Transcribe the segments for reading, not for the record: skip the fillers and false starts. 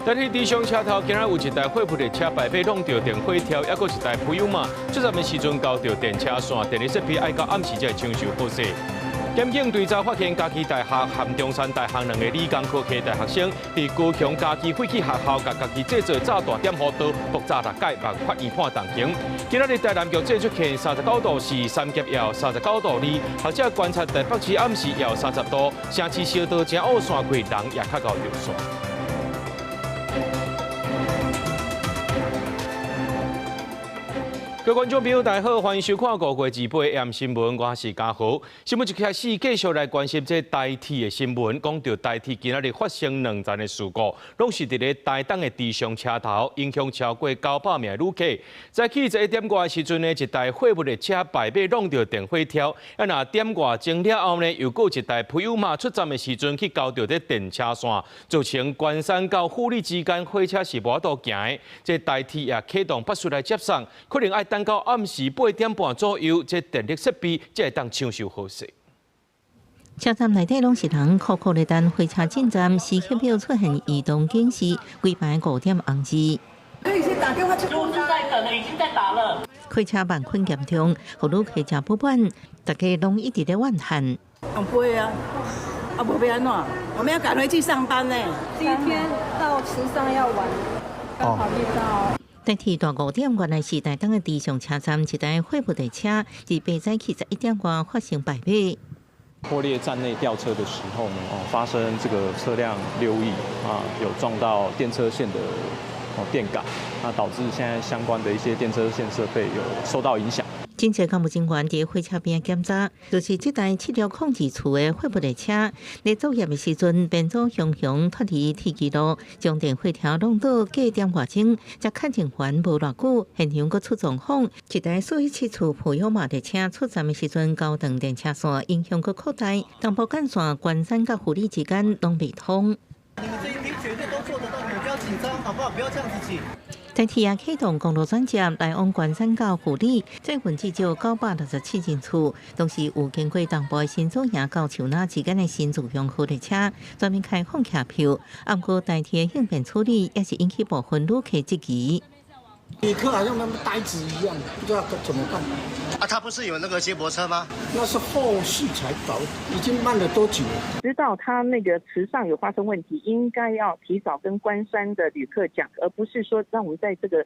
但是地上车头，今仔有一台货物的车牌被弄到电火条，还佫一台普悠玛，出站的时阵交到电车线，电力设备爱到暗时才会抢修好势。检警对查发现嘉义大学和中山大学两个理工科系大学生，伫高雄嘉义废弃学校，甲家己制造炸弹点火刀，爆炸6解，被法院判重刑。今仔日台南局制出现39度是三级要39度2，或者观察台北市暗时要30度，城市烧到正乌线过，人也较高流线。各位观众朋友，大家好，欢迎收看5月2日AM新闻，我是嘉豪。新闻一开始继续来关心这台铁的新闻，讲到台铁今仔日发生2件的事故，拢是伫咧台东的地上车头，影响超过900名旅客。在起1点外的时阵呢，一台货物的车牌被弄到电火条，那点外钟了后呢，又过一台普悠玛出站的时阵去交到咧电车线，造成关山到富里之间火车是无法行的。这台铁也启动不出来接送，可能要等到暗时8点半左右，这电力设备才会当抢修好势。车站内底拢是人苦苦咧等火车进站，时刻表出现移动警示，规排5点红字。可以先打电话去公司在等了，已经在打了。火车慢困严重，好旅客真不满，大家拢一直咧怨恨。很飞啊，无要安怎？我们要赶回去上班呢。第一天到池上要晚，刚好遇到。台铁大5点原来是台东的地上车站，一台货物的车，伫8早起1点外发生败北。破裂站内吊车的时候呢，发生这个车辆溜逸有撞到电车线的电杆，那导致现在相关的一些电车线设备有受到影响。警察干部警员伫火车边检查，就是这台7条控制处的货物的车，在作业的时阵，变做雄脱离铁轨路，将电火条弄到8点外钟，才看情还无偌久，现场佫出状况，一台属于7处普悠玛的车出站的时阵，高等电车线影响佫扩大，东部干线关山甲富里之间拢未通。你们这一批绝对都做得到，你们不要紧张，好不好？不要这样子挤。台铁也启动公路专车来往关山到富里，这份至少967人次，都是有经过东部的新竹营到树林之间的新竹用户的车，专门开放客票。不过台铁的应变处理也是引起部分旅客质疑。旅客好像他们呆子一样，不知道怎么办。他不是有那个接驳车吗？那是后续才搞，已经慢了多久了？知道他那个池上有发生问题，应该要提早跟关山的旅客讲，而不是说让我们在这个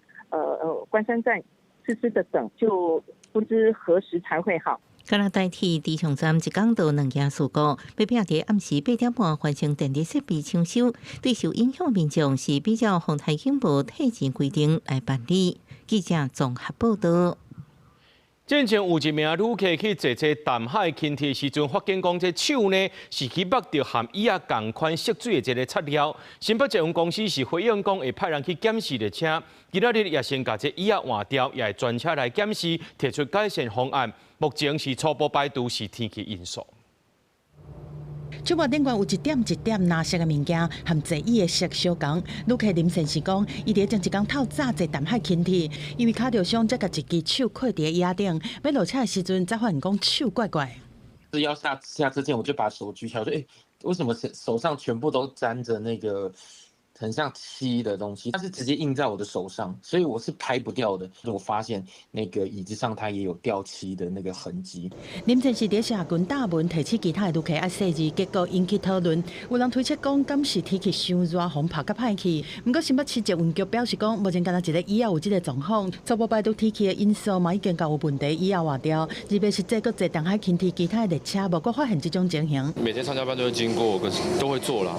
关山站痴痴的等，就不知何时才会好。今日台铁地上站一港道2件事故，被迫伫暗时8点半完成电力设备抢修，对受影响民众是比较航太警部退钱规定来办理。记者综合报道。之前有一名旅客去坐这淡海轻铁时阵，发现讲这手呢是去握到含椅仔同款色水的一个材料。新北捷运公司是回应讲会派人去检视列车，今仔日也先把这椅仔换掉，也会专车来检视，提出改善方案。目前是初步排除是天气因素。手握顶悬有一点一点蓝色的物件，和座椅的色相同。旅客林先生讲，伊伫将一工透早坐淡海轻铁，因为脚着伤，才甲一支手靠伫椅仔顶，要落车的时阵才发现讲手怪怪。是要下之前，我就把手举起来，我说：“为什么手上全部都沾着那个？”很像漆的东西，它是直接印在我的手上，所以我是拍不掉的。我发现那个椅子上它也有掉漆的那个痕迹。林先是伫社群大文提起其他的旅客爱细字，结果引起讨论。有人推测讲，敢是天气伤热，风拍甲歹去。不过新北市捷运局表示讲，目前敢若一个椅仔有这个状况，初步排除天气的因素嘛，已经有问题椅仔换掉。特别是这个坐淡海轻铁其他的列车，无搁发现这种情形。每天上下班都会经过，可是都会坐啦，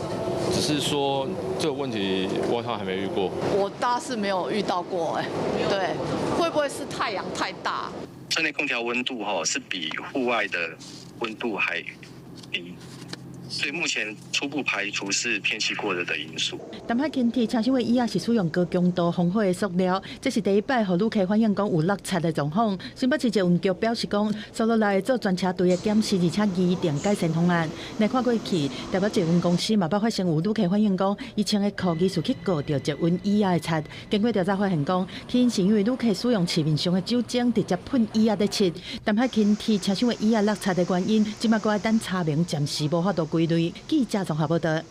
只是说这个问题。我好像还没遇过，我倒是没有遇到过对，会不会是太阳太大？室内空调温度是比户外的温度还低，所以目前初步排除是天气过热的因素。淡海轻铁车厢的椅仔是使用高强度防火的塑料，这是第一摆，互旅客反映讲有落差的状况。新北市捷运局表示讲，收落来做专车队的检视，而且拟定改善方案。来看过去，台北捷运公司嘛，捌发生有旅客反映讲，伊穿的裤疑似去告到捷运椅仔的漆。经过调查发现讲，起因是因为旅客使用市面上的酒精直接喷椅仔的漆。淡海轻铁车厢的椅仔落差的原因，即马搁要等查明，暂时无法度归类。记者综合报道。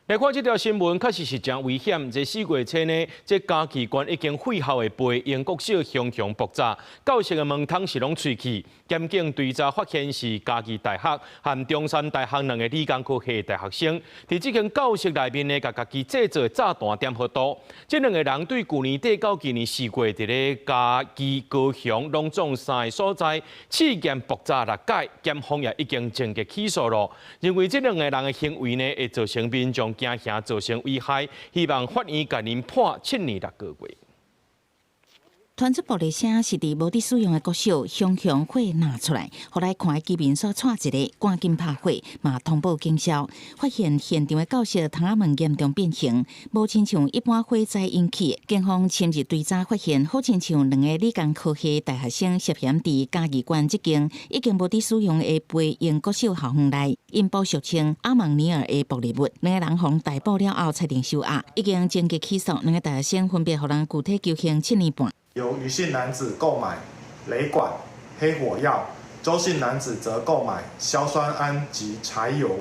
来看这条新闻，确实是真危险。这4月初呢，这嘉义县已经废校的培英国小熊熊爆炸，教室的门窗是拢碎去。检警追查发现是嘉义大学和中山大学2个理工科系大学生，伫这间教室内面呢，甲家己制造的炸弹点火刀。这2个人对去年底到今年4月，伫咧嘉义、高雄、拢总3个所在试验爆炸6解，检方也已经正式起诉了。认为这2个人的行为呢，会造成民众惊吓，造成危害，希望法院甲因判7年6个月。传出玻璃声是伫无伫使用的国小熊熊火拿出来，后来看居民所带一个，赶紧拍火，嘛通报警消，发现现场的教室窗仔门严重变形，无亲像一般火灾引起。警方深入追查，发现好亲像2个理工科系大学生涉嫌伫嘉义县这间已经无伫使用的培英国小校园内，引爆俗称阿蒙尼尔的玻璃物。2个人互逮捕了后，裁定收押，已经正式起诉。2个大学生分别互人具体求刑7年半。由余姓男子购买雷管、黑火药，周姓男子则购买硝酸铵及柴油，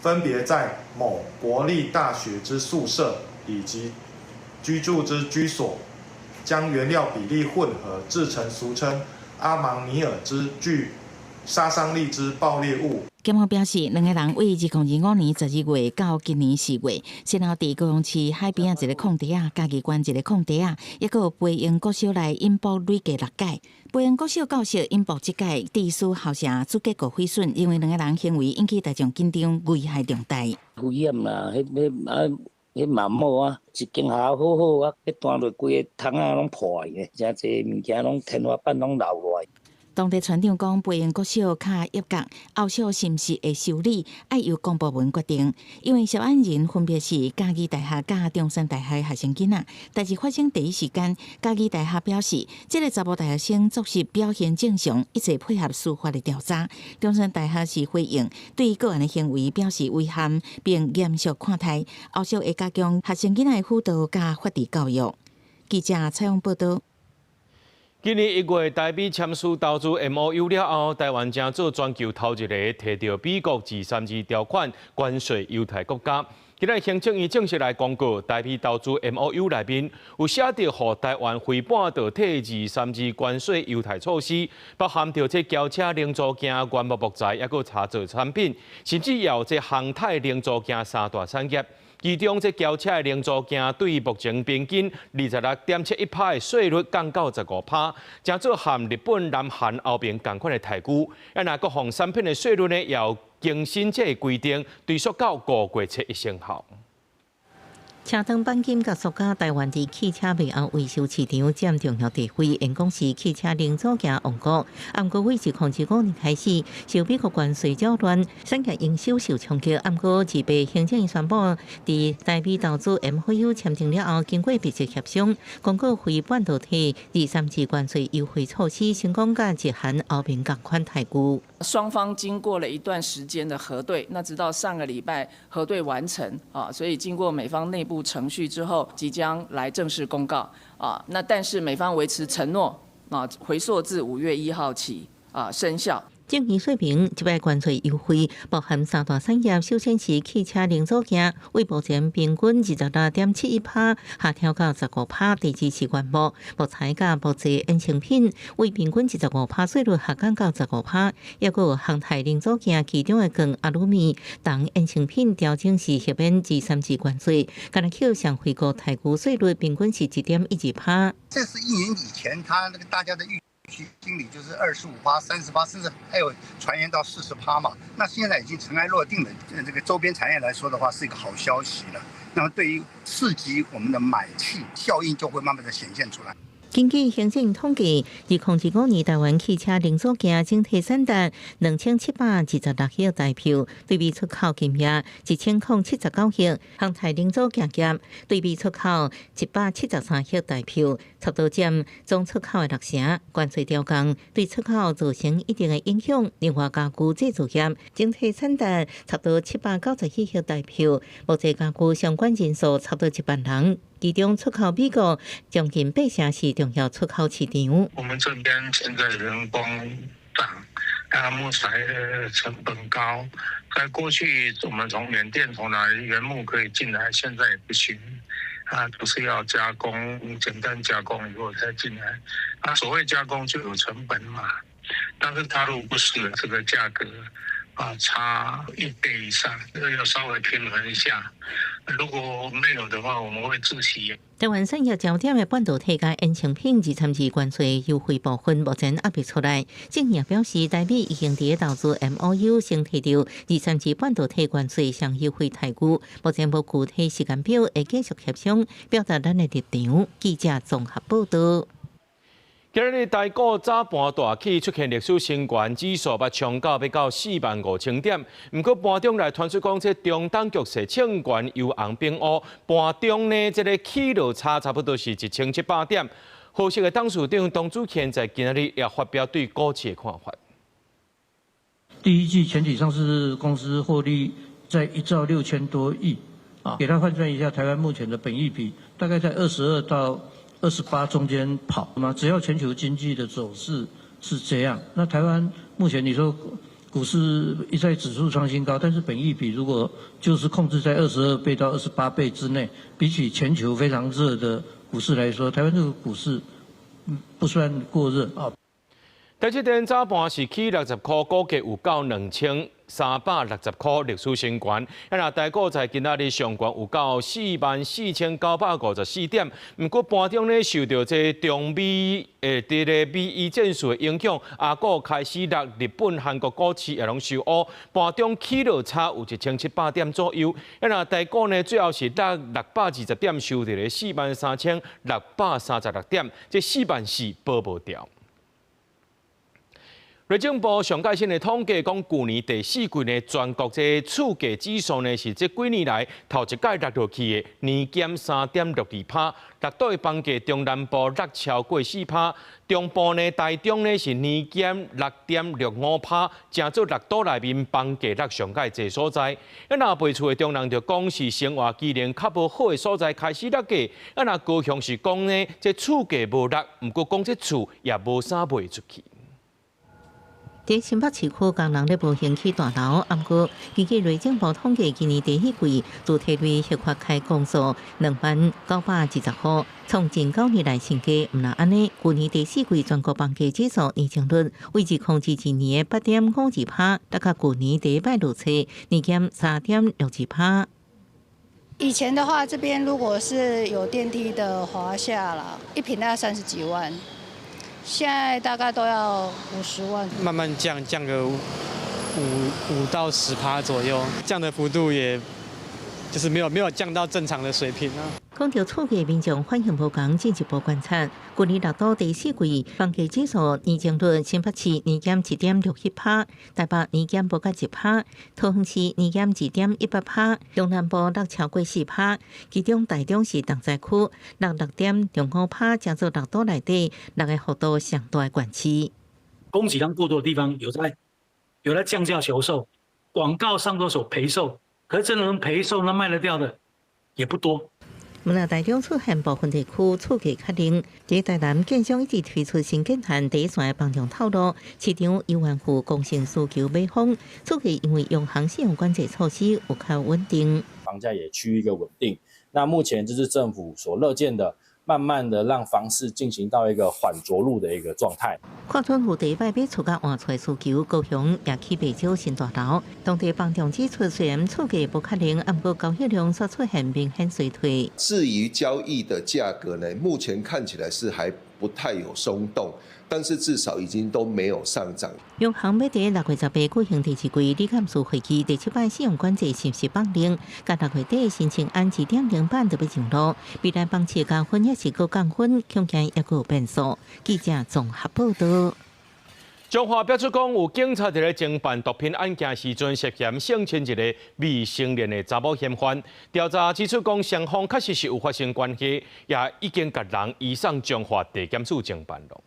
分别在某国立大学之宿舍以及居住之居所，将原料比例混合制成俗称阿芒尼尔之具杀伤力之爆裂物。检方表示，2个人为2025年12月到今年4月，先后伫高雄市海边一个空地啊、嘉义县一个空地啊，抑个培英国小内引爆累计6解。培英国小教室引爆7解，地书校舍主结构毁损，因为2个人行为引起大众紧张，危害重大。危险啦，迄嘛某啊，一间学校好好啊，迄弹落规个窗仔拢破去，真侪物件拢天花板拢流落来。当地村长讲，培英国小较严格，后续是毋是会修理，要由公部门决定。因为涉案人分别是嘉义大学甲中山大学学生囡仔。代志发生第一时间，嘉义大学表示，这个查某大学生作息表现正常，一直配合司法的调查。中山大学是回应，对个人的行为表示遗憾，并严肃看待，后续会加强学生囡仔的辅导甲法治教育。记者采访报道。今年1月，台美签署投资 MOU 了后，台湾正做全球头一个摕到美国232条款关税优待国家。今日行政院正式来公告，台美投资 MOU 内面有写到，互台湾回半导体232关税优待措施，包含着这轿车零组件、原木木材，抑个茶造产品，甚至也有这航太零组件3大产业。其中，这轿车的零组件对于目前平均26.71%的税率降到15%，正做含日本、南韩后边同款的台股。若各项产品的税率呢，也有更新这规定，追溯到5月7日生效。车灯钣金甲塑胶，台湾伫汽车背后维修市场占重要地位。因讲是汽车零组件王国。不过，为2005年开始，受美国关税扰乱，产业营收受冲击。不过，自被行政院宣布，伫台美投资 MOU 签订了后，经过密切协商，公告非半导体232关税优惠措施，成功甲日韩后面同款台股。双方经过了一段时间的核对，那直到上个礼拜核对完成啊，所以经过美方内部程序之后，即将来正式公告啊。那但是美方维持承诺啊，回溯自5月1号起啊生效。正义说明，这摆关税优惠包含3大产业，首先是汽车零组件，为目前平均26.71%下调到15%；第二是原木、木材甲木质衍生品，为平均15%税率下降到15%；抑个航太零组件，其中的钢、阿鲁米等衍生品调整是豁免232关税，敢若扣上回国台股税率平均是1.12%。这是1年以前，他那个大家的心里就是25%、30%，甚至还有传言到40%嘛。那现在已经尘埃落定了，这个周边产业来说的话，是一个好消息了。那么对于刺激我们的买气效应，就会慢慢的显现出来。根据行政统计，2015年台湾汽车零组件整体产值2726亿台票，对比出口金额1079亿，航太零组件业对比出口173亿台票，差不多占总出口的60%。关税调降对出口造成一定的影响。另外，家具制造业整体产值差不多791亿台票，目前家具相关人数差不多1万人。其中出口美国将近80%是重要出口市场。我们这边现在人工涨，木材的成本高。在过去我们从缅甸从哪里原木可以进来，现在也不行。都是要加工，简单加工以后才进来。所谓加工就有成本嘛，但是大陆不是这个价格差1倍以上，这个要稍微平衡一下。如果没有的话，我们会窒息。台湾产业焦点的半导体甲衍生品232关税优惠部分目前还未出来。政府也表示，台美已经伫投资 MOU 先提到232半导体关税上优惠待遇，目前无具体时间表，会继续协商，表达咱的立场。记者综合报道。今日台股早盘大起，出现历史新高，指数要冲到45000点。不过盘中来传出讲，这中东局势清悬由红变乌，盘中呢，这个起落差差不多是1700点。获悉的董事长董主乾在今日也发表对股市的看法。第一季全体上市公司获利在1兆6000多亿给它换算一下，台湾目前的本益比大概在22到28中间跑嘛，只要全球经济的走势是这样，那台湾目前你说股市一再指数创新高，但是本益比如果就是控制在22倍到28倍之内，比起全球非常热的股市来说，台湾这个股市不算过热啊。台积电早盘是起60块，股价有到2360块，历史新高。那台股在今仔日上悬有到44954点，不过盘中呢受到这中美这个美伊战术的影响，亚股开始落，日本、韩国股市也拢受乌，盘中起落差有1700点左右。那台股呢最后是落620点，收在咧43636点，这44000保无掉。内政部上届新的统计讲，去年第4季呢，全国这厝价指数呢是这几年来头一届落落去的，年减3.62%，落到的房价中南部落超过4%，中部呢、台中呢是年减6.65%，正做6都内面房价落上届济所在。那卖厝的中人就讲是生活机能较无好的所在开始落价，那高雄是讲呢，这厝价无落，毋过讲这厝也无啥卖出去。伫新北市区工人咧无兴起大楼，不过根据内政部统计，今年第1季主体类核发开工数20920户，创近9年来新低。毋但安尼，去年第4季全国房价指数年增率维持控制一年的8.52%，大概去年第一摆落测年减3.62%。以前的话，这边如果是有电梯的华夏啦，一坪大概30几万。现在大概都要50万，慢慢降个5到10%左右，降的幅度也就是没有降到正常的水平啊。讲到厝价，民众反应无同，进一步观察。去年6到第4季房价指数年增率，新北市年减1.61%，台北年减无到1%，桃园市年减2.18%，中南部落超过4%，其中台中市重灾区落6.05%，正做6都内底落个幅度上大的县市。供给量过多的地方有在降价求售，广告上都所赔售，可是真的能赔售能卖得掉的也不多。毋但台中出现部分地区厝价较冷，伫台南建商一直推出新建案第一线的房仲透露，市场有万户工程需求买方，厝价因为用行信用管制措施有较稳定，房价也趋于一个稳定。那目前这是政府所乐见的。慢慢的让房市进行到一个缓着陆的一个状态。跨春户第一摆买厝甲换厝需求，高雄也起不少新大楼。当地房仲指出，虽然厝价不确定，不过交易量所出现明显衰退。至于交易的价格呢，目前看起来是还不太有松动，但是至少已经都没有上涨。央行要伫6月18举行第7季理监事会期，第7摆信用管制是不是放零？甲6月底申请案2.0版就要上路，未来房市加分也是搁降分，恐惊也搁有变数。记者综合报道。中华标出讲，有警察伫咧侦办毒品案件时阵，涉嫌性侵一个未成年的查某嫌犯。调查指出讲，双方确实是有发生关系，也已经甲人移送中华地检署侦办了。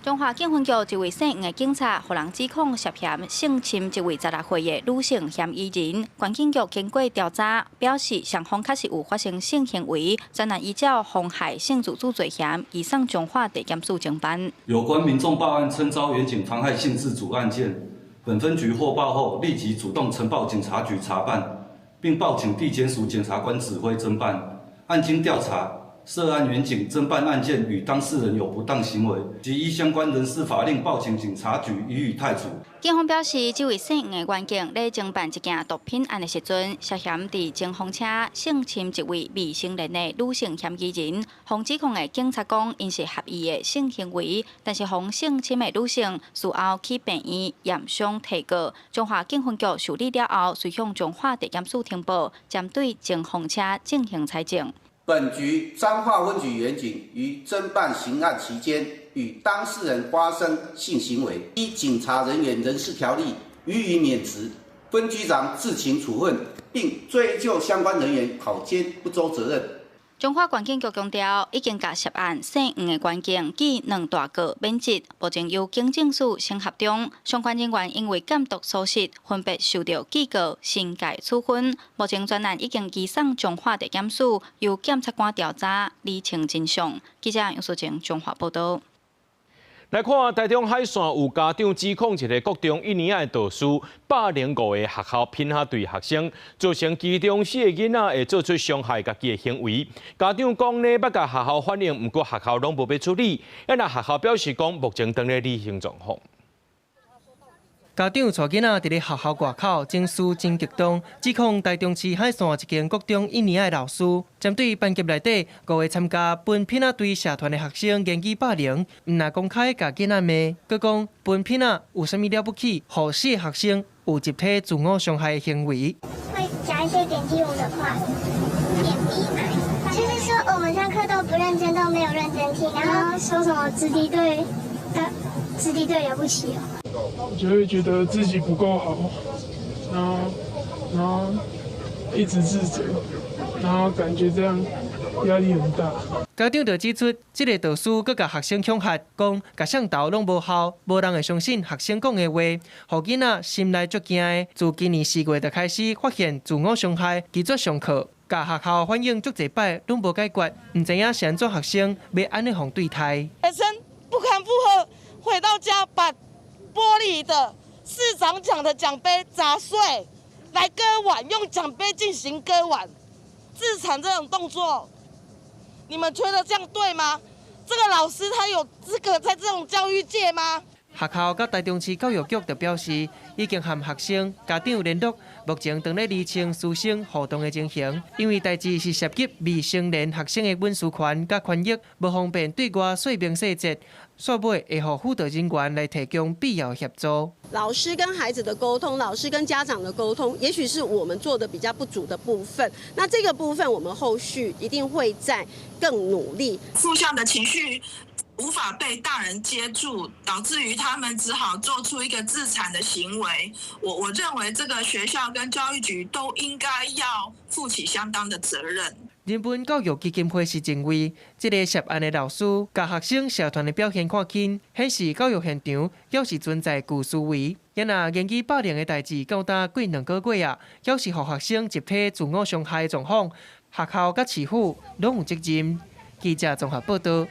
中华警分局一位姓吴的警察，被人指控涉嫌性侵一位16岁的女性嫌疑人。关警局经过调查，表示双方确实有发生性行为，专案依照妨害性自主罪嫌，移送中华地检署侦办。有关民众报案称遭远警妨害性自主案件，本分局获报后立即主动呈报警察局查办，并报请地检署检察官指挥侦办。案经调查。 涉案员警侦办案件与当事人有不当行为，即依相关人事法令报请警察局予以汰除。警方表示，这位姓吴的员警在侦办一件毒品案的时阵，涉嫌伫前方车性侵一位未成年的女性嫌疑人。方指控的警察讲，因是合意的性行为，但是方性侵的女性事后去病院验伤提告。中华警分局受理了后，随向中华地检署呈报，针对前方车进行采证。 本局彰化分局员警于侦办刑案期间，与当事人发生性行为，依警察人员人事条例予以免职，分局长自请处分，并追究相关人员考监不周责任。 中华关警局强调，已经甲涉案姓吴的关警记2大告免职，目前由警政署审核中。相关人员因为监督疏失，分别受到记告、刑戒处分。目前专案已经移送中华地检署，由检察官调查厘清真相。记者杨淑静中华报道。 来看台中海线有家长指控一个国中1年的导师霸凌5个学校偏袒对学生，造成其中4个囡仔会做出伤害家己的行为。家长讲呢，要甲学校反映，不过学校拢无要处理。因那学校表示讲，目前正在理清状况。 家长带囡仔伫咧学校外口争诉真激动，指控台中市海线一间国中1年的老师，针对班级内底5个参加本偏袒对社团的学生言语霸凌，毋若公开甲囡仔骂，佮讲本偏袒有啥物了不起，互死学生有集体自我伤害的行为。会讲一些贬低我们的话，贬低嘛，就是说我们上课都不认真，都没有认真听，然后说什么子弟队了不起哦。 就会觉得自己不够好，然后一直自责，然后感觉这样压力很大。家长就指出，这个导师佮甲学生恐吓，讲甲上头拢无效，无人会相信学生讲的话，互囡仔心内足惊的。自今年4月就开始发现自我伤害，拒绝上课，甲学校反映足侪摆拢无解决，唔知影是安怎学生要安尼互对待。学生不堪负荷，回到家把 玻璃的市长奖的奖杯砸碎，来割腕，用奖杯进行割腕，自残这种动作，你们觉得这样对吗？这个老师他有资格在这种教育界吗？学校甲台中市教育局就表示，已经和学生、家长联络，目前正在厘清师生互动的情形。因为代志是涉及未成年学生的隐私权甲权益，无方便对外说明细节，煞尾会互辅导人员来提供必要协助。老师跟孩子的沟通，老师跟家长的沟通，也许是我们做的比较不足的部分。那这个部分，我们后续一定会再更努力。负向的情绪 无法被大人接住，导致于他们只好做出一个自残的行为。我认为这个学校跟教育局都应该要负起相当的责任。人本教育基金会是认为，这个涉案的老师甲学生社团的表现看轻，显示教育现场要是存在旧思维。因那言语霸凌的代志高达过2个月啊，要是互学生集体自我伤害的状况，学校甲市府拢有责任。记者综合报道。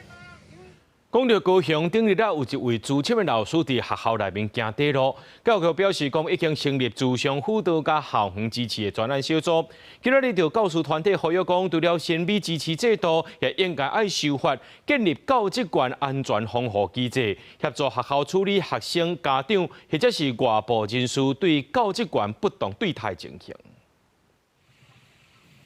讲到高雄，顶日有一位资深的老师伫学校内面行底路，教育局表示讲已经成立自强辅导甲校园支持的专案小组。今日就教师团体呼吁讲，除了先美支持制度，也应该爱修法，建立教职员安全防护机制，协助学校处理学生、家长或者是外部人士对教职员不当对待情形。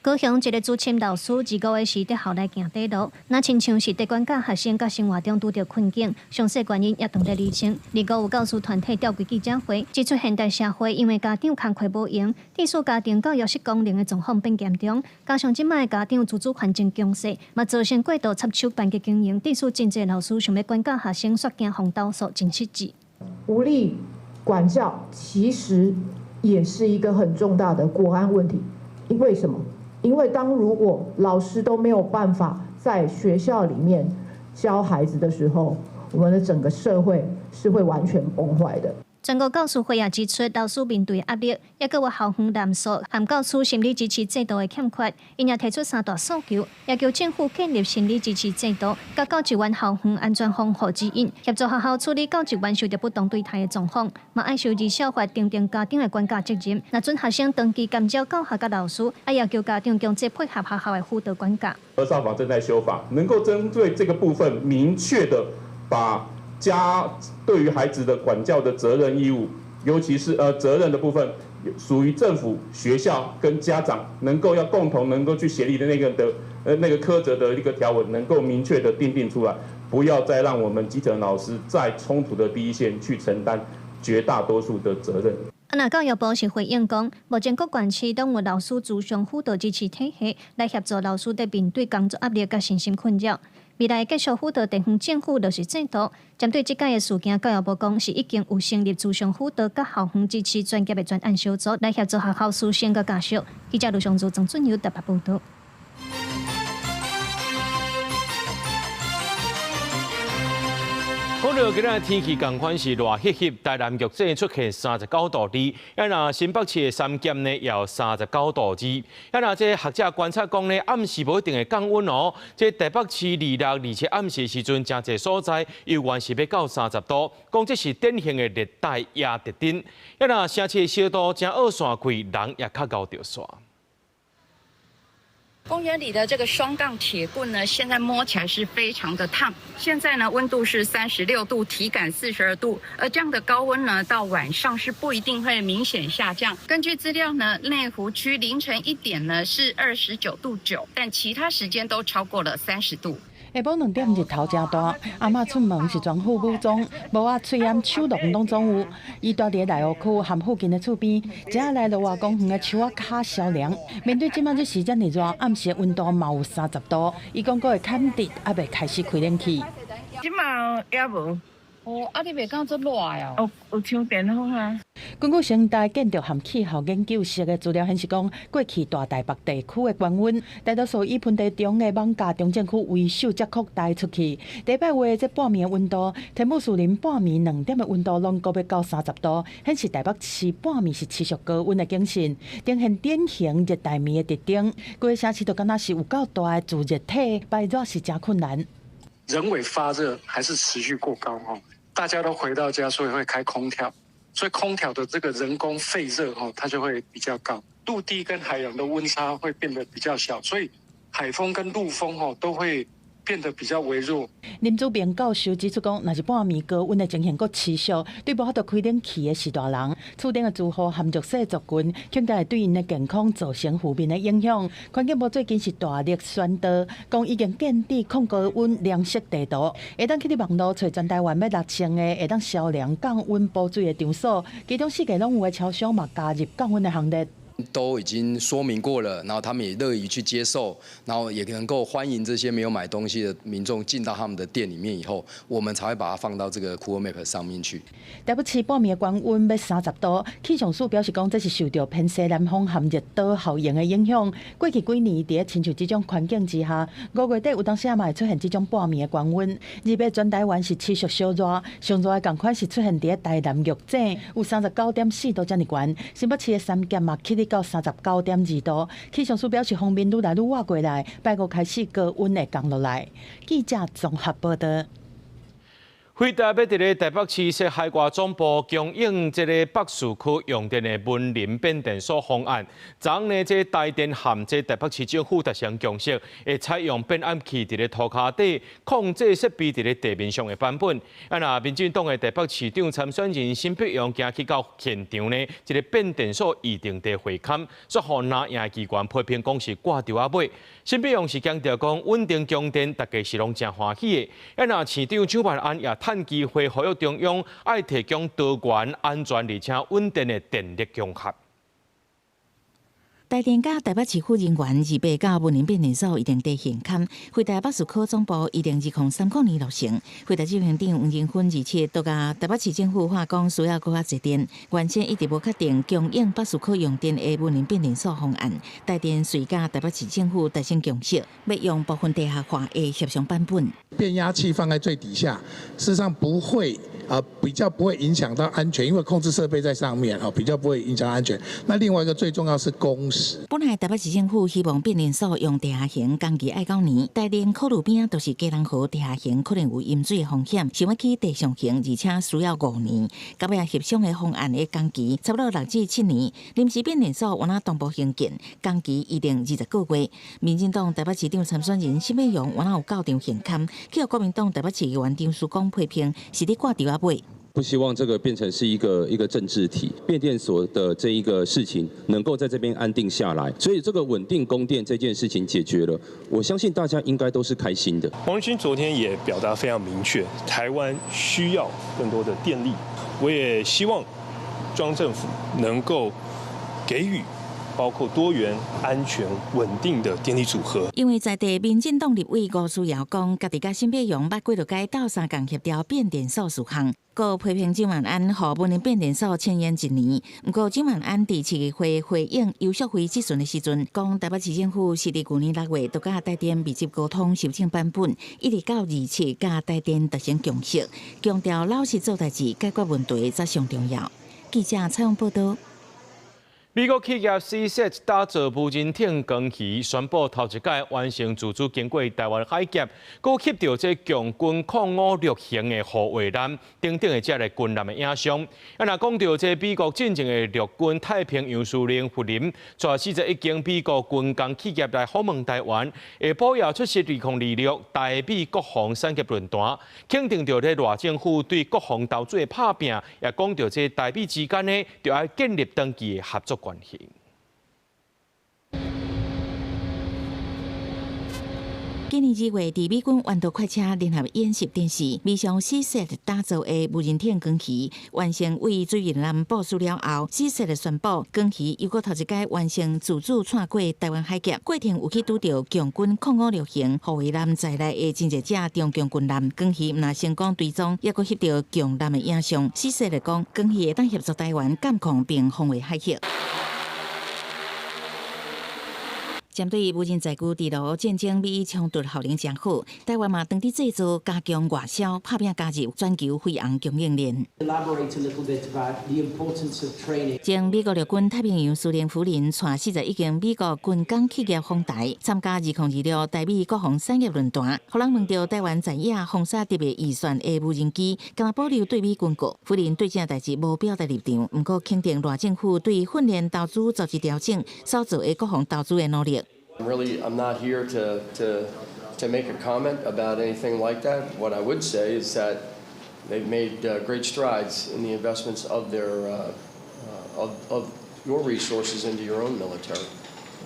高雄一个资深老师2个月时在校内行底路，那亲像是在管教学生甲生活中拄到困境，详细原因也等待厘清。另外有教师团体召开记者会，指出现代社会因为家长工课无用，致使家庭教育室功能的状况变严重，加上即摆家长自主环境强势，嘛造成过度插手班级经营，致使真侪老师想要管教学生，却惊红豆素真实际。无力管教其实也是一个很重大的国安问题，因为什么？ 因为如果老师都没有办法在学校里面教孩子的时候，我们的整个社会是会完全崩坏的。全国教师会也指出，老师面对压力，也有校方人数和教师心理支持制度的欠缺，因也提出3大诉求，要求政府建立心理支持制度，甲教职员校方安全防护指引，协助学校处理教职员受到不当对待的状况，嘛爱受至少法定家长的管教责任。若准学生长期干扰教学甲老师，也要求家长强制配合学校的辅导管教。儿少法正在修法，能够针对这个部分明确的把对于孩子的管教的责任义务，尤其是责任的部分，属于政府、学校跟家长要共同能够去协力的那个苛责的一个条文，能够明确的订定出来，不要再让我们基层老师在冲突的第一线去承担绝大多数的责任。那教育部是回应讲，目前各县市都有老师自强辅导支持体系，来协助老师在面对工作压力甲身心困扰。未来继续辅导地方政府就是制度。针对这届的事件，教育部讲是已经有成立自强辅导甲校方支持专业的专案小组，来协助学校师生甲家属。记者卢尚珠、郑俊友台北报道。讲到今日天气同款是热翕翕，台南局势出现39度2，那新北市的三剑呢也有39度2，那这学者观察讲呢，暗时无一定会降温哦。这台北市26，而且暗时时阵真侪所在又原是要到30度，讲这是典型的热带亚特丁。那城市的小道正二线开，人也较高着线。公园里的这个双杠铁棍呢，现在摸起来是非常的烫。现在呢，温度是36度，体感42度。而这样的高温呢，到晚上是不一定会明显下降。根据资料呢，内湖区凌晨1点呢是29度9，但其他时间都超过了30度。下晡2点日头真大，阿嬷出门是全副武装，帽啊、喙烟、手笼拢总有。伊住伫内湖区和附近的厝边，一下来落外公园的树啊较稍凉。面对即摆这时间的热，暗时温度嘛有30度，伊讲阁会减低，还未开始开冷气。即摆也无。哦，啊，你袂讲做热哦？有抢电风啊。根据成大建筑和气候研究室的资料显示，讲过去大台北地区的高温，大多数以盆地中的艋舺中正区为首，才扩大出去。礼拜话这半暝的温度，天母树林半暝2点的温度拢高要到30度，显示台北市半暝是持续高温的景象，呈现典型热带暝的特征。规个城市都敢若是有够大的自热体，排热是真困难。人为发热还是持续过高哈，大家都回到家，所以会开空调，所以空调的这个人工废热哈，它就会比较高。陆地跟海洋的温差会变得比较小，所以海风跟陆风哈都会变得比较微弱。林祖明教授指出讲，若是半暝高温的情形，阁持续，对无法度开冷气的是大人，厝顶的住户含着细族群，更加会对因的健康造成负面的影响。环境部最近是大力宣导，讲已经建立控高温凉色地图，会当去伫网络找全台湾要6000个会当消凉降温补水的场所，其中4个拢有的超商嘛加入降温的行列。都已经说明过了，然后他们也乐于去接受，然后也能够欢迎这些没有买东西的民众进到他们的店里面以后，我们才会把它放到这个 Cool Map 上面去。台北市半暝的高温要30度，气象署表示讲，这是受到偏西南风和热岛效应的影响。过去几年，伫亲像这种环境之下，5月底有当时嘛会出现这种半暝的高温。日北全台湾是持续小热，上热的同款是出现伫台南玉井，有39.4度这么悬。新北市的三剑嘛起到39.2度，气象署表示风面愈来愈活过来，拜五开始高温会降落来。记者综合报道。飞达要伫咧台北市设海外总部，供应这个北市区用电的文林变电所方案。昨呢，这台电和这台北市政府达成共识，会采用变暗器伫咧涂骹底控制设备伫咧地面上的版本。民进党的台北市长参选人辛碧阳今去到现场呢，一个变电所预定地会勘，说互哪样机关批评讲是挂掉啊尾。辛碧阳是强调讲稳定供电，大家是拢真欢喜的。市长蒋万安也趁机会呼吁中央爱提供多元、安全而且稳定的电力供给。台电甲台北市府人员28到文林变电所一定地现勘，回台北市科总部2020-30年落成。回台执行长黄仁勋27都甲台北市政府话讲，需要搁较侪电，原先一直无确定供应北市科用电的文林变电所方案。台电随甲台北市政府达成共识，要用部分地下化的协商版本。变压器放在最底下，事实上不会。比较不会影响到安全，因为控制设备在上面，比较不会影响安全。那另外一个最重要是工时。本来台北市政府希望变电所用地下型工期爱9年，台电考虑边都是基隆河地下型可能有淹水的风险，想要去地上型，而且需要5年。到尾协商的方案的工期差不多6至7年，临时变电所原来同步兴建，工期一定20个月。民进党台北市长参选人施美容原来有到场现勘，去予国民党台北市议员张书光批评，是伫挂电话。不希望这个变成是一个政治体，变电所的这一个事情能够在这边安定下来，所以这个稳定供电这件事情解决了，我相信大家应该都是开心的。黄仁勋昨天也表达非常明确，台湾需要更多的电力，我也希望中央政府能够给予。包括多元、安全、稳定的电力组合。因为在地民进党立委吴思瑶讲，家己甲新北荣捌几多届斗相共协调变电所事项，佮批评蒋万安予文林变电所签约1年。不过蒋万安伫7月会回应游淑慧质询的时阵，讲台北市政府是伫去年6月就甲台电密集沟通修正版本，一直到27甲台电达成共识，强调老实做代志、解决问题才上重要。记者采访报道。美国企业 SpaceX 打造无人艇光鱼，宣布头一届完成自主经过台湾海峡，佮翕到这强军056型的护卫舰顶顶的这个军舰的影像。啊，若讲到这美国进前的陆军太平洋司令弗林，带41间美国军工企业来访问台湾，下晡也出席2026台美国防产业论坛，肯定到这赖政府对国防投资的拍拼，也讲到这台美之间呢，就要建立长期的合作关系。今年2月，伫美军弯道快车联合演习电视，美商 SpaceX 打造的无人艇光鱼完成为水面南部署了后 ，SpaceX 宣布光鱼又搁头一届完成自主穿过台湾海峡，过程有去拄到强军056型护卫舰在内的真侪只中共军舰，光鱼毋但成功追踪，也搁翕到强舰的影像。SpaceX 讲，光鱼会当协助台湾监控并防卫海峡。针对无人载具伫路战争美冲突效能真好，台湾嘛当地制造、加强外销，拍拼加入全球飞航供应链。前美国陆军太平洋司令夫人带41间美国军工企业访台，参加2026台美国防产业论坛，互人问到台湾在野封杀特别预算的无人机，敢保留对美军购。夫人对这代志无表达立场，不过肯定赖政府对训练投资做一调整，所做的国防投资的努力。I'm not here to make a comment about anything like that. What I would say is that they've made great strides in the investments of of your resources into your own military,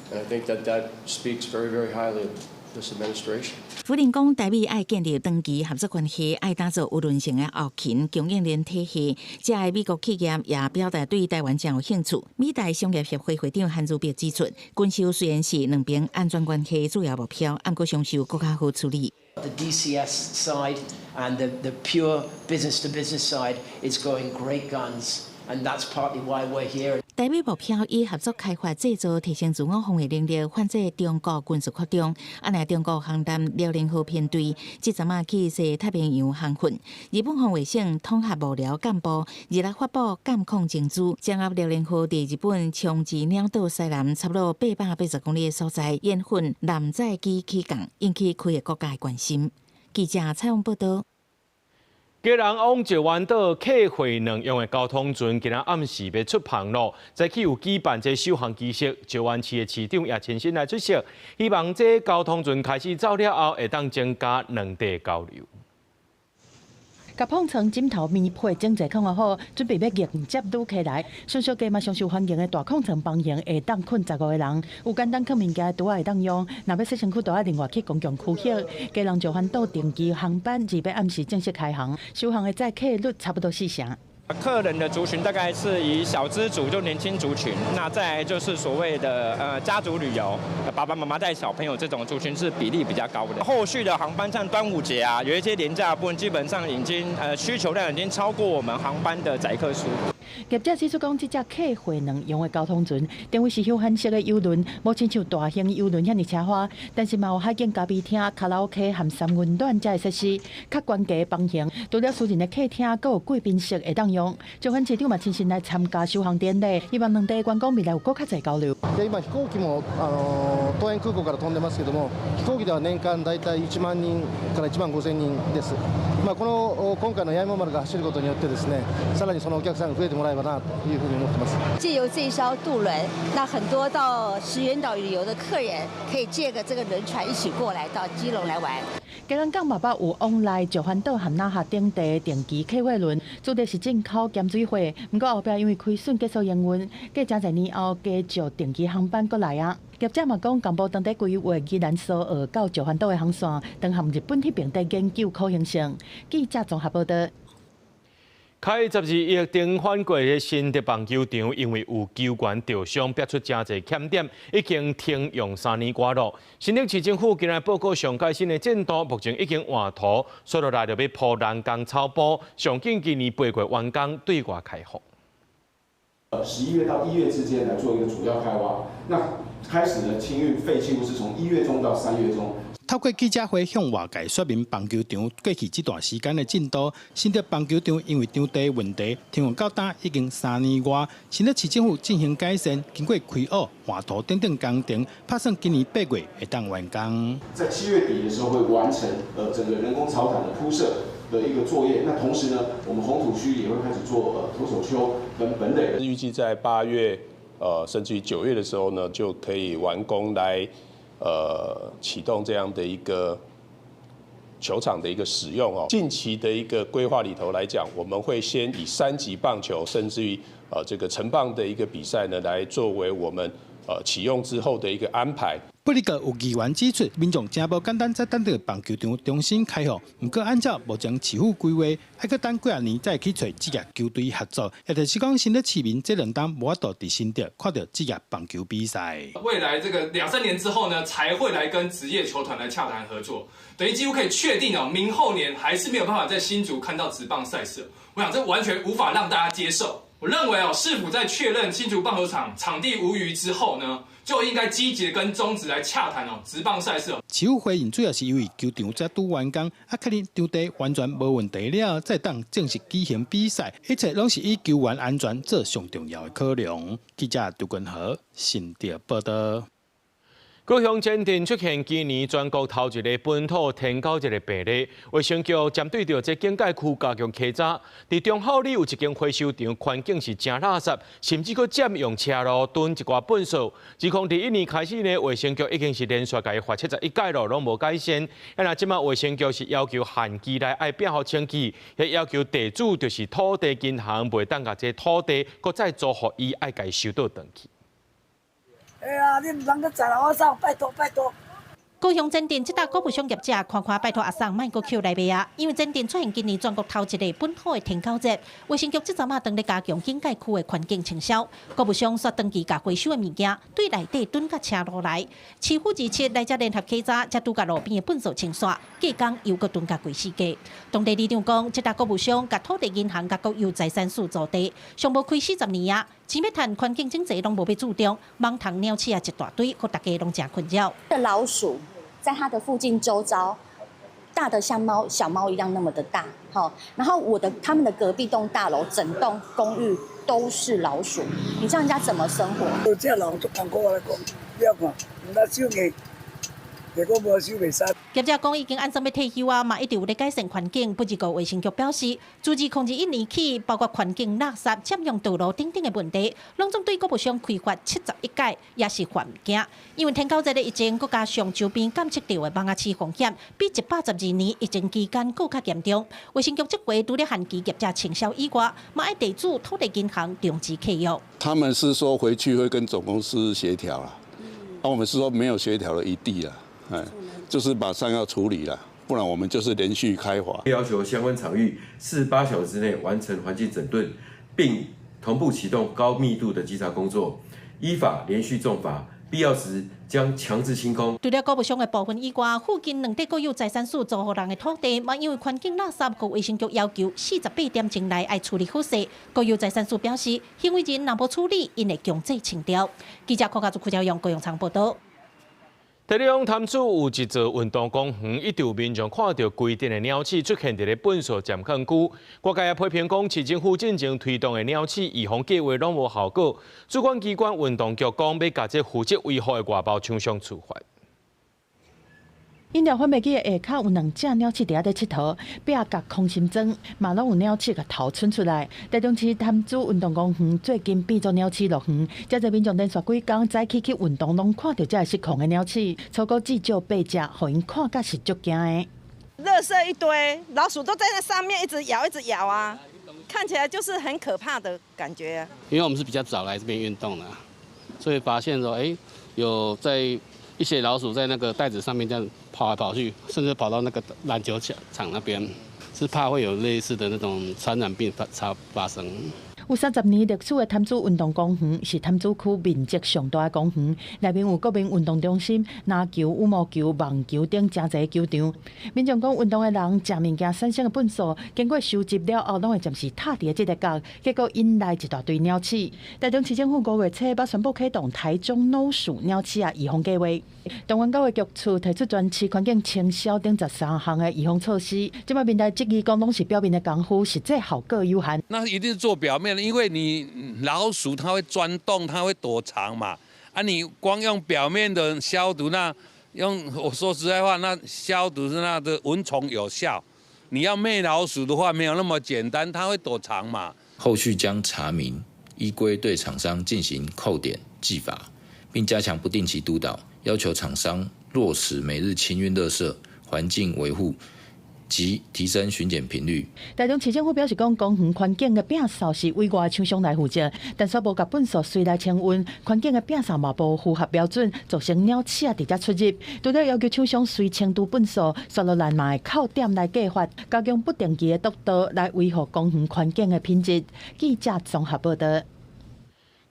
and I think that speaks very, very highly of this administration. 夫人讲，台美爱建立长期合作关系，爱打造有韧性的后勤供应链体系。这个美国企业也表达对台湾真有兴趣。美台商业协会会长韩如碧指出，军售虽然是两边安全关系主要目标，不过商售更加好处理。The DCS side and the pure business-to-business side is going great guns, and that's partly why we're here. 台美目标以合作开发制造，提升自我防卫能力，反制中国军事扩张。中国航艦辽宁号编队即阵去西太平洋航训，日本防卫省统合幕僚干部日来发布监控证书，掌握辽宁号伫日本冲击鸟岛西南差不多880公里的所在演训舰载机起降，引起区域国家的关心。记者采访报道。基隆往石湾岛客货两用的交通船，今日暗时要出航路，再去有举办这首航仪式。石湾市的市长也亲身来出席，希望这交通船开始走了后，会当增加两地交流。甲碰床枕头棉被整齐放好，准备要迎接旅客来。顺续加嘛上受欢迎的大空床房型，会当困15个人。有简单放物件拄仔会当用，若要洗身躯都要另外去公共区域。基隆石湾岛定期航班2月暗时正式开航，首航的载客率差不多4成。客人的族群大概是以小资族，就年轻族群，那再来就是所谓的家族旅游，爸爸妈妈带小朋友这种族群是比例比较高的。后续的航班像端午节啊，有一些廉价的部分，基本上已经需求量已经超过我们航班的载客数。业者指出讲，这只客货能用的交通船，定位是休闲式的邮轮，无亲像大型邮轮遐尼车花，但是嘛有海景咖啡厅、卡拉 OK 和三温暖这些设施，较关键的房型。除了私人的客厅，阁有贵宾室会当用。就番市长嘛亲身来参加首航典礼，希望两地员工未来有更较侪交流。今飛行機も東園空港から飛んでますけども、飛行機では年間大体1万人から1万5千人です。今回の八重門丸が走ることによってですね、さらにそのお客さんが増えてもらえばなというふうに思ってます。借由这艘渡轮，那很多到石原岛旅游的客人可以借个这个轮船一起过来到基隆来玩。基隆港嘛，捌有往来石环岛和那覇等地定期客货轮，主要是进口咸水货。不过后壁因为亏损结束营运，过真侪年后加续定期航班过来啊。业者嘛讲，公布当地规划宜兰苏澳到石环岛的航线，当含日本迄边在研究可行性。记者综合报道。开12亿订翻过的新竹棒球场，因为有球员受伤，逼出真侪欠点，已经停用3年多了。新竹市政府今日报告上届新的进度，目前已经画图，接落来就要铺人工草坡，上紧今年8月完工对外开放。11月到1月之间来做一个主要开挖，那开始的清运废弃物是从1月中到3月中。透过记者会向外界说明棒球场过去这段时间的进度。新竹棒球场因为场地问题停用到今已经3年多，新竹市政府进行改善，经过开挖、画图等等工程，打算今年8月会当完工。在7月底的时候会完成整个人工草毯的铺设的一个作业。那同时呢，我们红土区也会开始做投手丘跟本垒。预计在8月甚至于9月的时候呢，就可以完工来。启动这样的一个球场的一个使用哦。近期的一个规划里头来讲，我们会先以3级棒球，甚至于这个成棒的一个比赛呢，来作为我们启用之后的一个安排。不过，有议员指出，民众真无简单在等着棒球场重新开放，不过按照目前市府规划，还要等几啊年再去找职业球队合作，也就是讲，新竹市民这2当无法度伫新竹看到职业棒球比赛。未来这个2、3年之后呢，才会来跟职业球团来洽谈合作，等于几乎可以确定哦，明后年还是没有办法在新竹看到职棒赛事。我想这完全无法让大家接受。我认为哦，市府在确认新竹棒球场场地无虞之后呢，就应该积极跟中职来洽谈哦，职棒赛事哦。市府回应主要是因为球场才拄完工，确认场地完全无问题了，再当正式举行比赛，一切拢是以球员安全做上重要的考量。记者杜君和新竹报道。高雄前镇出现今年全国头一个本土天狗日的病例，卫生局针对着这警戒区加强稽查。伫中后里有一间回收场，环境是真垃圾，甚至佫占用车路囤一寡粪扫。自从第1年开始呢，卫生局已经是连续甲伊罚71届了，拢无改善。那即马卫生局是要求限期内爱变好清气，也要求地主就是土地银行袂当甲这土地佫再租互伊，爱甲伊收倒转去。哎呀，你唔通搁砸我上，拜托拜托。高雄前镇这搭果不商业者看拜托阿桑莫阁扣来卖啊！因为前镇出现今年全国头一个本土的天狗节，卫生局这阵啊当咧加强警戒区的环境清消，果不商煞登记甲回收的物件对内底蹲甲车路来。市府27来遮联合稽查，才拄甲路边的粪扫清刷，隔工又阁蹲甲鬼死街。当地里长讲，这搭果不商甲土地银行甲国有财产署租地，尚无开40年啊！钱要趁环境整齐拢无被注重，蠓虫鸟鼠啊一大堆，互大家拢真困扰。老鼠。在它的附近周遭，大的像猫、小猫一样那么的大，好，然后他们的隔壁栋大楼，整栋公寓都是老鼠，你叫人家怎么生活？这人足艰苦来讲，你要看，那手艺，结果无收袂使。业者讲已经按算要退休啊，嘛一直有咧改善环境。不过卫生局表示，自2001年起，包括环境垃圾、占用道路等等的问题，拢总对国务省开罚71届，也是犯物件。因为天狗节的疫情，佮加上周边监测到的蠓仔市风险，比112年疫情期间更加严重。卫生局这回除了限期业者清消以外，嘛爱地主、土地银行重视契约。他们是说回去会跟总公司协调啦，我们是说没有协调的余地啦，就是马上要处理了。不然我们就是连续开罚。要求相关场域48小时之内完成环境整顿，并同步启动高密度的稽查工作，依法连续重罚，必要时将强制清空。除了高部乡的部分以外，附近2地国有财产署租予人的土地，嘛因为环境垃圾和卫生局要求48点钟内要处理好势。国有财产署表示，行为人若无处理，因会强制清掉。记者柯家族柯兆阳、高永昌报道。台中潭子有一座运动公园，一度民众看到规定的鸟鼠出现在粪扫占坑区。外界也批评讲，市政府进前推动的鸟鼠预防计划拢无效果。主管机关运动局讲，要甲这负责维护的外包厂商处罚。饮料贩卖机的下骹有2只鸟鼠伫遐咧佚佗，壁甲空心针嘛拢有鸟鼠甲头伸出来。台中市潭子运动公园最近变做鸟鼠乐园，遮侪民众连续几工早起去运动，拢看到遮个失控的鸟鼠，超过至少8只，互因看甲是足惊的。垃圾一堆，老鼠都在那上面一直咬啊，看起来就是很可怕的感觉。因为我们是比较早来这边运动的，所以发现说，有在一些老鼠在那个袋子上面这样跑来跑去，甚至跑到那个篮球场那边，是怕会有类似的那种传染病发生。有30年历史的潭子运动公园是潭子区面积上大的公园，内面有国民运动中心、篮球、羽毛球、网球等真侪球场。民众讲，运动的人食物件产生的粪扫，经过收集了后，拢会暂时踏伫这个角，结果引来一大堆鸟鼠。台中市政府5月初捌宣布启动台中老鼠鸟鼠预防计划。东湾教育局处提出全市环境清消等13项的预防措施，即摆面台质疑讲拢是表面的功夫，实际效果有限。那一定是做表面的，因为你老鼠它会钻洞，它会躲藏嘛。你光用表面的消毒，我说实在话，那消毒是那的蚊虫有效。你要灭老鼠的话，没有那么简单，它会躲藏嘛。后续将查明依规对厂商进行扣点记罚，并加强不定期督导，要求厂商落实每日清运垃圾、环境维护及提升巡检频率。台中市政府表示，讲公园环境的摒扫是委外厂商来负责，但却无甲粪扫随来清运，环境的摒扫嘛无符合标准，造成鸟鼠直接出入。除了要求厂商随清除粪扫，刷落来嘛会扣点来计罚，加强不定期的督导来维护公园环境的品质。记者综合报道。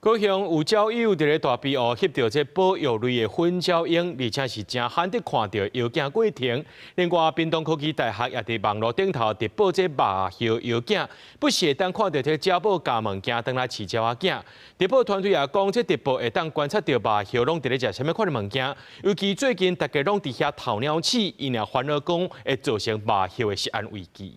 高雄有鸟友伫咧大庇湖翕到这保育类的粉鸟莺，而且是真罕得看到摇颈过程。另外，屏东科技大学也伫网络顶头直播这马后摇颈，不是会当看到这鸟宝加物件当来饲鸟仔囝。直播团队也讲，这直播会当观察到马后拢伫咧食什么款的物件，尤其最近大家拢伫遐偷鸟鼠，因也烦恼讲会造成马后的食安危机。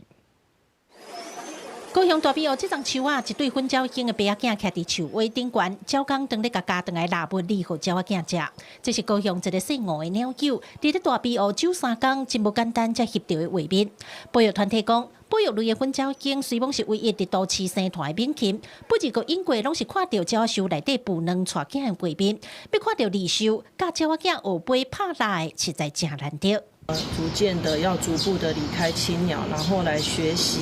高雄大庇湖这丛树啊，一对粉鸟型的白仔囝徛伫树尾顶悬，鸟工当咧甲家长来拿物理互鸟仔囝食。这是高雄一个姓吴的鸟友，伫咧大庇湖走3工，真无简单才翕到的画面。保育团体讲，保育类的粉鸟型虽讲是唯一伫都市生态的猛禽，不只个因过拢是看到鸟树内底孵卵带囝的画面，要看到离树甲鸟仔囝学飞拍来，实在真难得。逐渐的要逐步的离开青鸟，然后来学习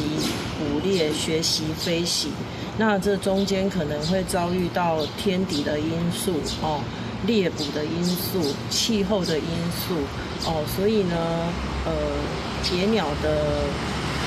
捕猎、学习飞行。那这中间可能会遭遇到天敌的因素猎捕的因素、气候的因素所以呢，野鸟的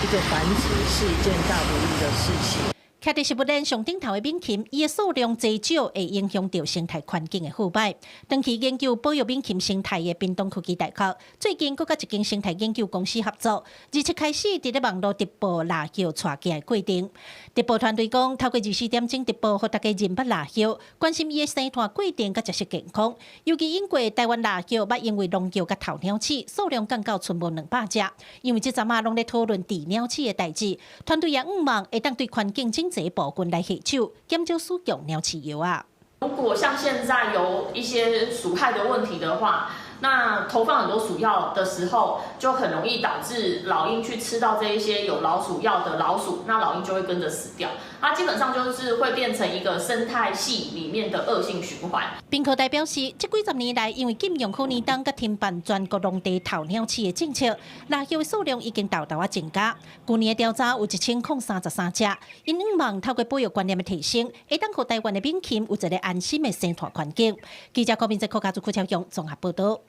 一个繁殖是一件大不易的事情。徛伫食物链上顶头的猛禽，伊的数量减少会影响到生态环境的腐败。长期研究保育猛禽生态的屏东科技大学，最近佮一间生态研究公司合作，27开始伫咧网络直播蜡叶带起的过程。直播团队讲，透过24点钟直播，互大家认捌蜡叶，关心伊的生态过程佮食食健康。尤其因过台湾蜡叶，捌因为农药佮偷鸟鼠，数量降到剩无200只。因为这阵啊，拢咧讨论治鸟鼠的代志，团队也望会当对环境这部分来下手，减少使用鸟鼠药啊。如果像现在有一些鼠害的问题的话，那投放很多鼠药的时候，就很容易导致老鹰去吃到这一些有老鼠药的老鼠，那老鹰就会跟着死掉。它基本上就是会变成一个生态系里面的恶性循环。屏科代表示，这几十年来，因为禁用可年冬佮停办全国农地偷鸟鼠的政策，蜡叶的数量已经大大增加。去年的调查有1033只，因望透过保育观念的提升，会当互台湾的猛禽有一个安心的生态环境。记者郭明在柯家族柯超雄综合报道。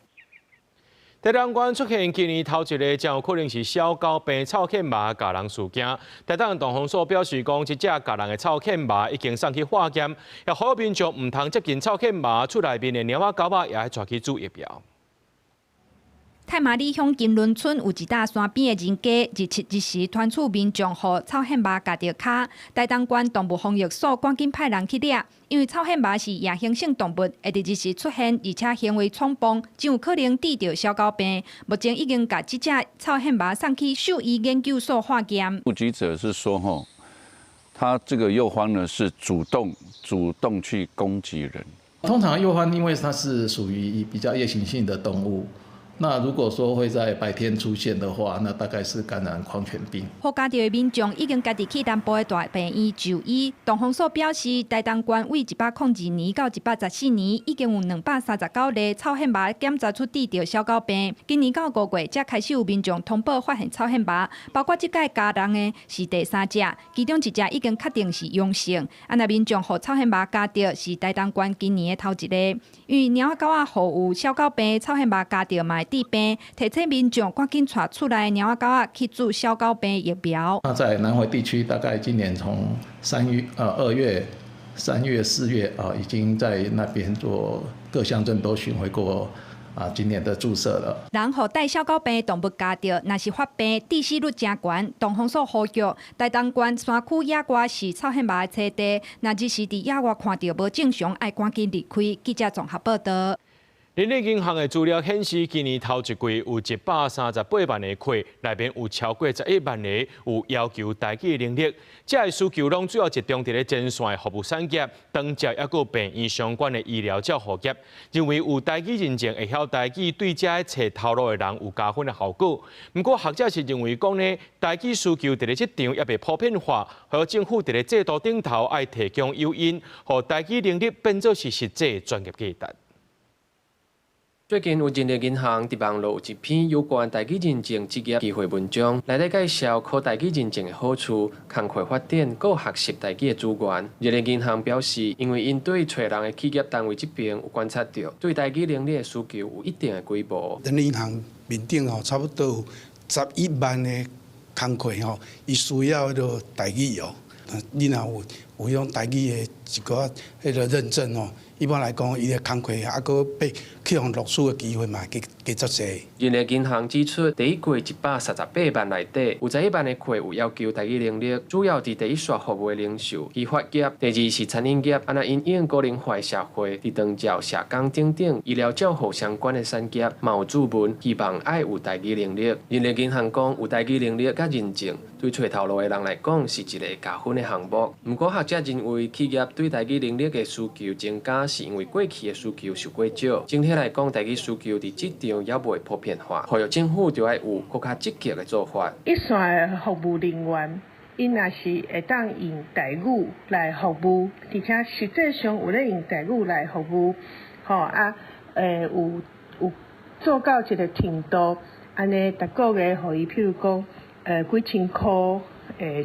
台东县出现今年头一个将有可能是小狗病草犬麻咬人事件。台东东防署表示讲，一只咬人的草犬麻已经送去化验，也呼吁民众唔通接近草犬麻厝内面的猫仔狗仔，也要带去做疫苗。太麻里乡金轮村有一搭山边的人家，日七日时团处民众互草հետ麻咬着脚，台东县动物防疫所赶紧派人去抓，因为草հետ麻是夜行性动物，会伫日时出现，而且行为闯邦，真有可能治着小狗病。目前已经把这只草հետ麻送去兽医研究所化验。目击者是说，他这个幼獾呢是主动去攻击人。通常幼獾因为它是属于比较夜行性的动物。那如果说会在白天出现的话，那大概是感染狂犬病。获加的民众已经家己去南部的大病院就医。东防所表示，台东县为102年到114年，已经有239例草հետ麻检查出治着小狗病。今年到5月才开始有民众通报发现草հետ麻，包括这届家人的是第3只，其中一只已经确定是阳性。那民众互草հետ麻咬着是台东县今年的头一例，因为猫仔狗仔互有小狗病，草հետ麻咬着嘛。治病，提醒民众赶紧带厝内猫仔狗仔去做小狗病疫苗。那在南回地区，大概今年从2月、3月、4月已经在那边做各乡镇都巡回过今年的注射了。人互带小狗病的动物咬着，若是发病致死率真悬，东防所呼吁台东县山区野外是草հետ麻的栖地，若日时伫野外看到无正常，爱赶紧离开。记者综合报道。人力银行的资料显示，今年头一季有138万个客，内面有超过11万个有要求台语能力。这个需求拢主要集中伫咧前线的服务产业、长照抑个病院相关的医疗照护业，认为有台语认证会晓台语，对这个找头路的人有加分的效果。不过学者是认为讲呢，台语需求伫咧这场也未普遍化，和政府伫咧制度顶头爱提供诱因，互台语能力变做是实际专业价值。最近有人力银行伫网络有一篇有关台语认证职业机会文章，内底介绍考台语认证的好处、工课发展、各学习台语的资源。人力银行表示，因为因对找人的企业单位这边有观察到，对台语能力的需求有一定的规模。人力银行面顶差不多有11万的工课伊需要着台语你若有用台语的一个迄个认证一般来讲，伊的工课还佫被去用录取的机会嘛，加足侪。人力银行指出，第一季138万内底，有11万的客有要求台语能力，主要伫第一线服务的零售、批发业，第二是餐饮业，因应高龄化社会，伫长照、社工等医疗照护相关的产业，嘛有注文希望爱有台语能力。人力银行讲，有台语能力甲认证，对找头路的人来讲是一个加分的项目。不过学者认为，企业对台语能力的需求增加，是因为过去的需求受过少。整体来讲，台语需求伫这场也未普遍化，呼吁政府就要有更加积极的做法。一线的服务人员，因若是会当用台语来服务，而且实际上有咧用台语来服务，有做到一个程度，安尼逐个月互伊，譬如讲几千块。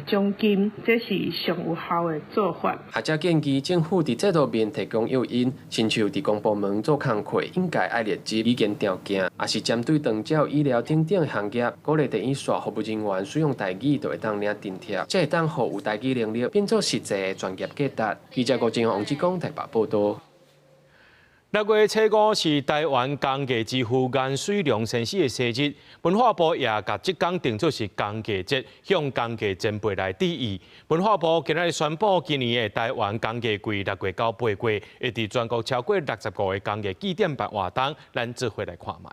奖金，这是上有效的做法。学者建议政府伫制度面提供诱因，亲像伫公部门做工课，应该爱列入意见条件，也是针对长照、医疗等等行业，鼓励第一线服务人员使用台语，就会当领津贴，才会当互有台语能力变做实际的专业价值。记者郭正王志光台北报道。6月初5是台湾工艺之父颜水龙先生的生日，文化部也把这天定做是工艺节，向工艺前辈来致意。文化部今日宣布，今年的台湾工艺季6月到8月，会伫全国超过65个工艺据点办活动，咱做伙来看卖。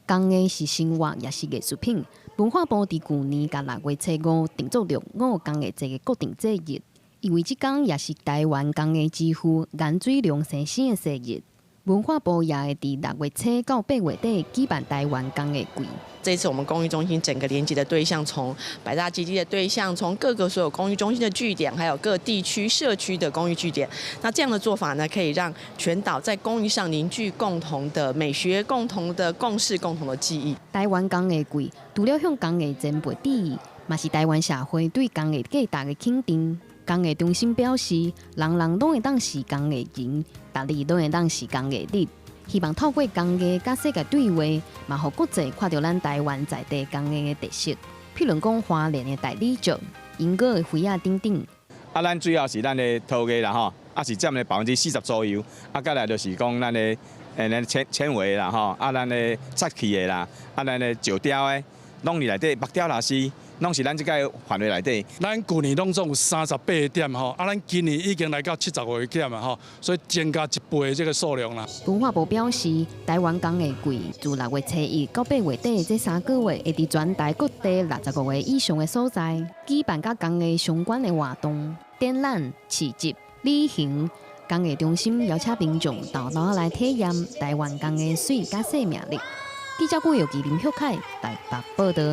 工艺是生活，也是艺术品。文化部伫去年甲6月初5定做了5工艺节的固定节日。因为这天也是台湾工艺之父颜水龙先生的生日，文化部也会伫6月初到8月底举办台湾工艺季。这一次我们公益中心整个连接的对象，从百大基地的对象，从各个所有公益中心的据点，还有各地区社区的公益据点。那这样的做法呢，可以让全岛在公益上凝聚共同的美学、共同的共识、共同的记忆。台湾工艺季除了向工艺前辈致意，嘛是台湾社会对工艺价值的肯定。工艺中心表示，人人拢会当是工艺人，逐日拢会当是工艺日。希望透过工艺甲世界对话，嘛，互国际看到咱台湾在地工艺的特色。譬如讲花莲的大理石、英国的花啊等等。啊，咱主要是咱的陶艺啦吼，啊是占了40%左右。啊，再来就是讲咱的纤维啦吼，啊咱的漆器的啦，啊咱的石雕的，拢伫内底木雕啦是。拢是咱这个范围内底。咱去年拢总有38点吼，啊，咱今年已经来到70个点啊吼，所以增加1倍这个数量啦。文化部表示，台湾工艺季自6月初1到8月底这3个月，会伫全台各地65个以上的所在举办甲工艺相关的活动、展览、市集、旅行。工艺中心邀请民众到来体验台湾工艺水甲生命力。记者郭耀基、林秀凯台北报道。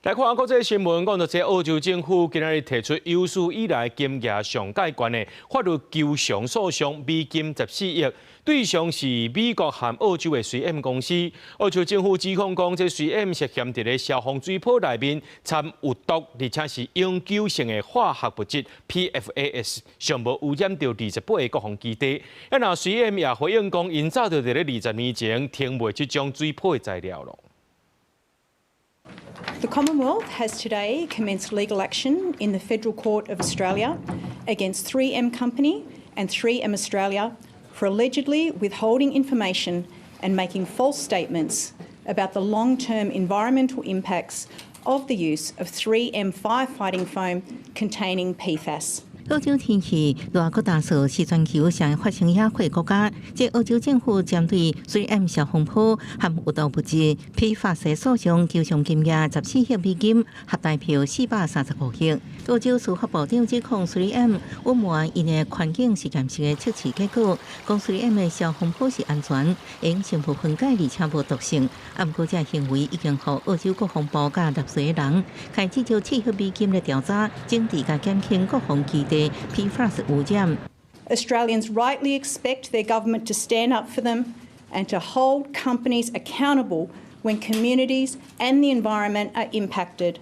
来看国际新闻，讲到这澳洲政府今日提出有史以来金额上介悬的法律求偿诉讼，美金14亿，对象是美国和澳洲的 3M 公司。澳洲政府指控讲，这 3M 涉嫌伫咧消防水泡内面掺有毒，而且是永久性的化学物质 PFAS， 尚无污染到28个国防基地。那 3M 也回应讲，因早就伫咧20年前停卖这种水泡的材料咯。The Commonwealth has today commenced legal action in the Federal Court of Australia against 3M Company and 3M Australia for allegedly withholding information and making false statements about the long-term environmental impacts of the use of 3M firefighting foam containing PFAS. 澳洲天气热国大数是全球上发生野火国家，即澳洲政府针对 3M 消防泡含有毒物质 PFAS 诉讼求偿金额14亿美金，合代票435亿。澳洲司法部长指控 3M 隐瞒因的环境实验室的测试结果，讲 3M 的消防泡是安全，因成分分解而且无毒性。不过，这行为已经让澳洲国防部甲纳税人开始就7亿美金的调查，整治甲减轻国防基地。Australians rightly expect their government to stand up for them and to hold companies accountable when communities and the environment are impacted.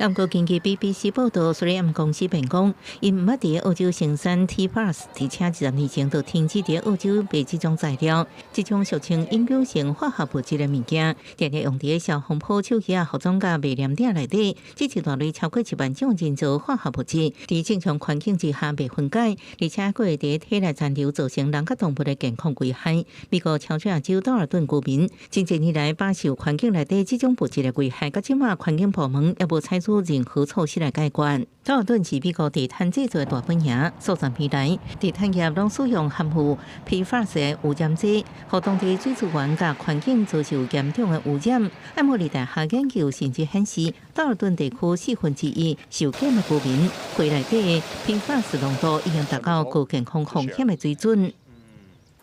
不过，根据 BBC 报道 ，3M 公司辩讲，因毋捌伫澳洲生产 PFAS， 而且20年前就停止伫澳洲卖这种材料。这种俗称永久性化学物质的物件，常常用伫消防泡手机服装甲卖黏点内底，这一大类超过1万种人造化学物质，伫正常环境之下未分解，而且佫会伫体内残留，造成人甲动物的健康危害。美国乔治亚州道尔顿居民，近几年来饱受环境内底这种物质的危害，到即马环境部门也无采取任何措施来解决。道尔顿是美国地毯制作的大本营，数十年来，地毯业拢使用含有 PFAS 的污染剂，互当地水资源甲环境遭受严重的污染。艾默里大学研究甚至显示，道尔顿地区1/4受检的居民，肺内底的 PFAS 浓度已经达到高健康风险的水准。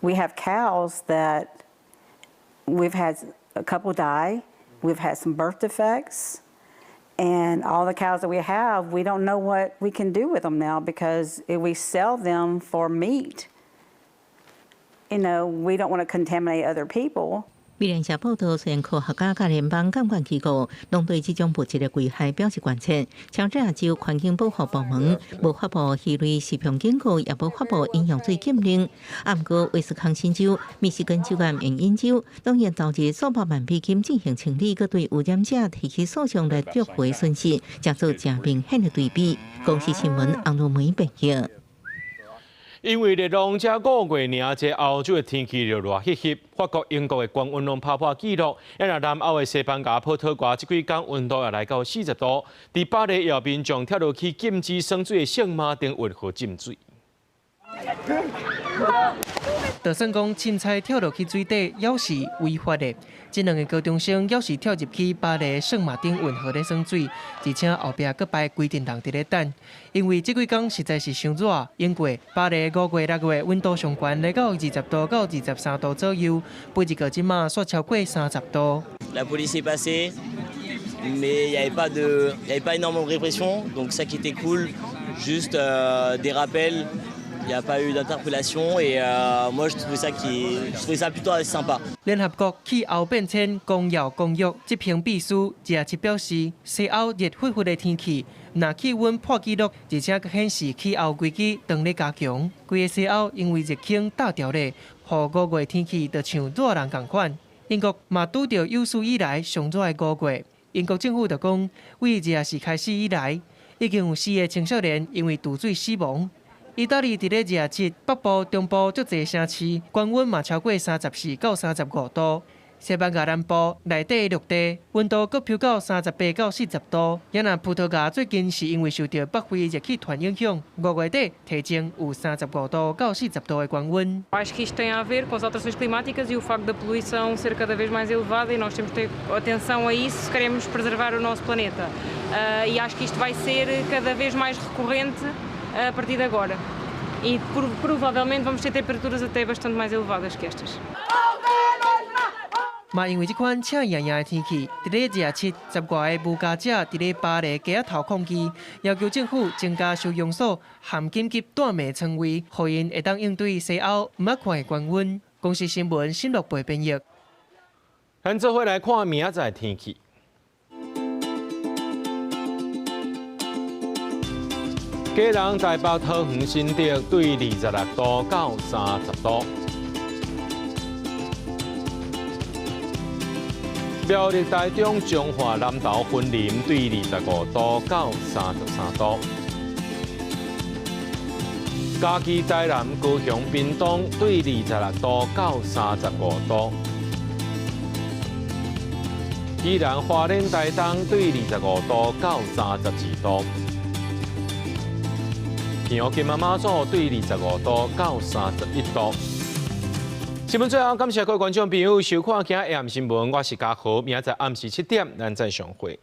We have cows that we've had a couple die. We've had some birth defects. And all the cows that we have, we don't know what we can do with them now because if we sell them for meat, we don't want to contaminate other people. 美联社报道，虽然科学家甲联邦监管机构拢对这种物质的危害表示关切，乔治亚州环境保护部门无发布鱼类食品警告，也无发布饮用水禁令。不过，威斯康辛州、密西根州甲缅因州当然投入数百万美金进行清理，佮对污染者提起诉讼来赎回损失，将做正明显的对比。公司新闻红路梅报道。因为热浪才5月尔，这澳洲的天气就热翕翕。法国、英国的高温拢打破纪录，南欧的西班牙、波特瓜这几天温度也来到40度。伫巴黎，也民众跳落去禁止耍水的圣马丁运河浸水。就算讲凊彩跳落去水底，也是违法的。这2个高中生也是跳入去巴黎圣马丁运河咧耍水，而且后壁佫排规定人伫咧等，因为这几天实在是伤热。英国、巴黎5月、6月温度上悬来到20度到23度左右，贝日个即马煞超过30度。La police est passée, mais il n'y avait pas énormément de répression, donc ça qui était cool, juste des rappels. Il n'y a pas eu d'interpellation et moi je trouvais ça plutôt assez sympa. 联合国气候变迁纲要公约执行秘书也是表示，西欧热火火的天气，若气温破纪录，而且佫显示气候危机正在加强。规个西欧因为热气打掉咧，和5月天气就像热人同款。英国嘛拄到有史以来上热的5月，英国政府就讲，为热时开始以来，已经有4个青少年因为毒水死亡。意大利伫咧热节，北部、中部足侪城市高温嘛超过34到35度。西班牙南部内底陆地温度阁飙到38到40度。也那葡萄牙最近是因为受到北非热气团影响，5月底提前有35度到40度的高温。Acho que isto tem a ver com as alterações climáticas e o facto da poluição ser cada vez mais elevada e nós temos que ter atenção a isso se queremos preservar o nosso planeta. E acho que isto vai ser cada vez mais recorrente a partir de agora. E provavelmente vamos ter temperaturas até bastante mais elevadas que estas. 嘛，因为这款赤炎炎的天气，伫咧热7、10外的无家者伫咧巴黎街仔头抗议，要求政府增加收容所含紧急断眠床位，互因会当应对西欧唔捌看的高温。公司新闻新乐培编译。咱做伙来看明仔载天气。基隆、台北、桃园、新竹对26度到30度。苗栗、台中、彰化、南投、云林对25度到33度。嘉义、台南、高雄、屏东对26度到35度。宜兰、花莲、台东对25度到32度。平湖、金马、马祖对25度到31度。新闻最后，感谢各位观众朋友收看今日 AM 新闻，我是嘉豪，明仔载暗时7点咱再相会。